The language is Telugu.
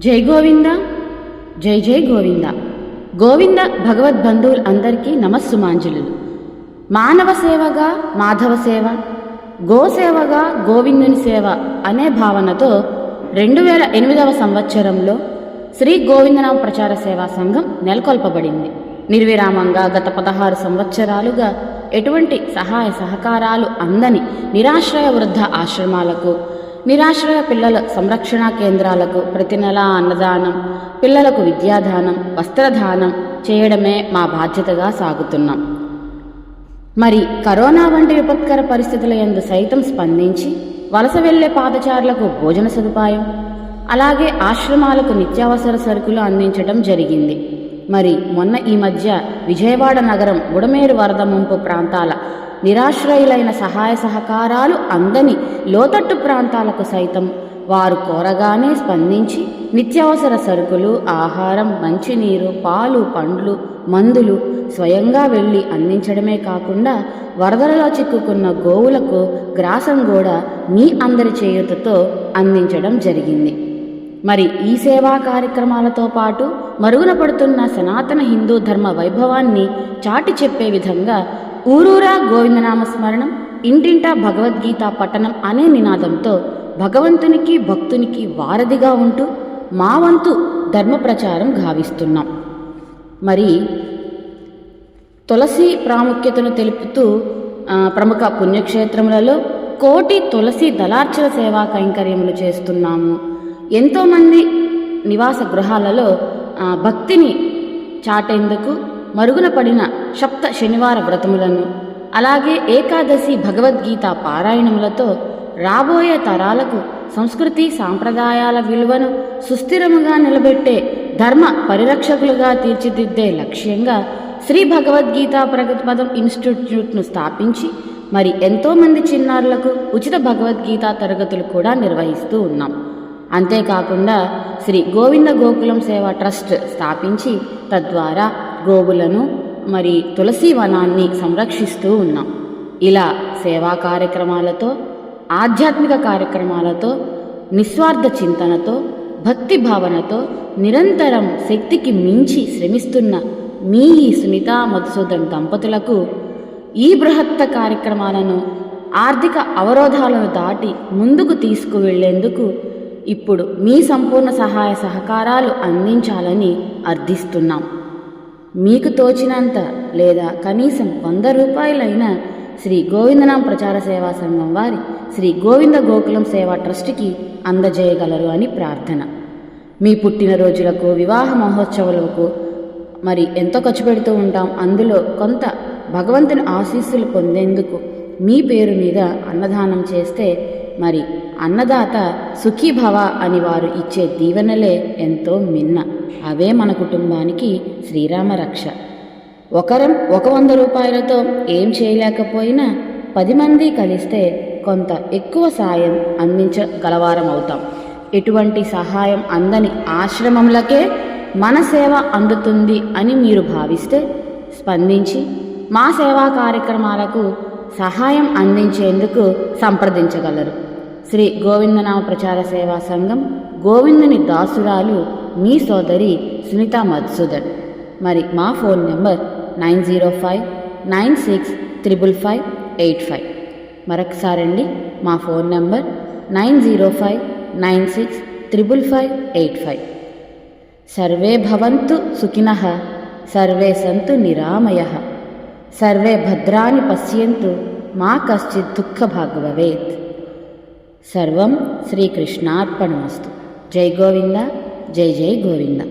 జై గోవింద, జై జై గోవింద. గోవింద భగవద్బంధువులు అందరికీ నమస్సుమాంజలు. మానవ సేవగా మాధవ సేవ, గోసేవగా గోవిందుని సేవ అనే భావనతో 2008వ సంవత్సరంలో శ్రీ గోవిందనామ ప్రచార సేవా సంఘం నెలకొల్పబడింది. నిర్విరామంగా గత 16 సంవత్సరాలుగా ఎటువంటి సహాయ సహకారాలు అందని నిరాశ్రయ వృద్ధ ఆశ్రమాలకు, నిరాశ్రయ పిల్లల సంరక్షణ కేంద్రాలకు ప్రతి నెల అన్నదానం, పిల్లలకు విద్యాదానం, వస్త్రదానం చేయడమే మా బాధ్యతగా సాగుతున్నాం. మరి కరోనా వంటి విపత్కర పరిస్థితుల యందు సైతం స్పందించి వలస వెళ్లే పాదచారులకు భోజన సదుపాయం, అలాగే ఆశ్రమాలకు నిత్యావసర సరుకులు అందించడం జరిగింది. మరి మొన్న ఈ మధ్య విజయవాడ నగరం బుడమేరు వరద ముంపు ప్రాంతాల నిరాశ్రయులైన సహాయ సహకారాలు అందని లోతట్టు ప్రాంతాలకు సైతం వారు కోరగానే స్పందించి నిత్యావసర సరుకులు, ఆహారం, మంచినీరు, పాలు, పండ్లు, మందులు స్వయంగా వెళ్ళి అందించడమే కాకుండా వరదలలో చిక్కుకున్న గోవులకు గ్రాసం కూడా మీ అందరి చేయూతతో అందించడం జరిగింది. మరి ఈ సేవా కార్యక్రమాలతో పాటు మరుగున పడుతున్న సనాతన హిందూ ధర్మ వైభవాన్ని చాటి చెప్పే విధంగా ఊరూరా గోవిందనామ స్మరణం, ఇంటింటా భగవద్గీత పఠనం అనే నినాదంతో భగవంతునికి భక్తునికి వారధిగా ఉంటూ మా వంతు ధర్మ ప్రచారం గావిస్తున్నాం. మరి తులసి ప్రాముఖ్యతను తెలుపుతూ ప్రముఖ పుణ్యక్షేత్రములలో కోటి తులసి దళార్చన సేవా కైంకర్యములు చేస్తున్నాము. ఎంతోమంది నివాస గృహాలలో భక్తిని చాటేందుకు మరుగున పడిన సప్త శనివార వ్రతములను, అలాగే ఏకాదశి భగవద్గీత పారాయణములతో రాబోయే తరాలకు సంస్కృతి సాంప్రదాయాల విలువను సుస్థిరముగా నిలబెట్టే ధర్మ పరిరక్షకులుగా తీర్చిదిద్దే లక్ష్యంగా శ్రీ భగవద్గీత ప్రగతిపదం ఇన్స్టిట్యూట్ను స్థాపించి మరి ఎంతోమంది చిన్నారులకు ఉచిత భగవద్గీత తరగతులు కూడా నిర్వహిస్తూ ఉన్నాం. అంతేకాకుండా శ్రీ గోవింద గోకులం సేవా ట్రస్ట్ స్థాపించి తద్వారా గోవులను మరి తులసి వనాన్ని సంరక్షిస్తూ ఉన్నాం. ఇలా సేవా కార్యక్రమాలతో, ఆధ్యాత్మిక కార్యక్రమాలతో, నిస్వార్థ చింతనతో, భక్తి భావనతో నిరంతరం శక్తికి మించి శ్రమిస్తున్న మీ సునీత మధుసూదన్ దంపతులకు ఈ బృహత్త కార్యక్రమాలను ఆర్థిక అవరోధాలను దాటి ముందుకు తీసుకువెళ్లేందుకు ఇప్పుడు మీ సంపూర్ణ సహాయ సహకారాలు అందించాలని అర్థిస్తున్నాం. మీకు తోచినంత లేదా కనీసం 100 రూపాయలైనా శ్రీ గోవిందనామ ప్రచార సేవా సంఘం వారి శ్రీ గోవింద గోకులం సేవా ట్రస్ట్కి అందజేయగలరు అని ప్రార్థన. మీ పుట్టినరోజులకు, వివాహ మహోత్సవాలకు మరి ఎంతో ఖర్చు పెడుతూ ఉంటాం. అందులో కొంత భగవంతుని ఆశీస్సులు పొందేందుకు మీ పేరు మీద అన్నదానం చేస్తే మరి అన్నదాత సుఖీభవ అని వారు ఇచ్చే దీవెనలే ఎంతో మిన్న. అవే మన కుటుంబానికి శ్రీరామ రక్ష. ఒక 100 రూపాయలతో ఏం చేయలేకపోయినా 10 మంది కలిస్తే కొంత ఎక్కువ సాయం అందించగలవారం అవుతాం. ఎటువంటి సహాయం అందని ఆశ్రమములకే మన సేవ అందుతుంది అని మీరు భావిస్తే స్పందించి మా సేవా కార్యక్రమాలకు సహాయం అందించేందుకు సంప్రదించగలరు. శ్రీ గోవిందనామ ప్రచార సేవా సంఘం గోవిందుని దాసురాలు మీ సోదరి సునీత మధుసూదన్. మరి మా ఫోన్ నెంబర్ 9059655585. మరొకసారండి, మా ఫోన్ నెంబర్ 9059655585. సర్వే భవంతు సుఖినః, సర్వే సంతు నిరామయః, సర్వే భద్రాని పశ్యంతు, మా కశ్చిత్ దుఃఖభాగ్ భవేత్. సర్వం శ్రీకృష్ణార్పణమస్తు. జై గోవింద, జై జై గోవింద.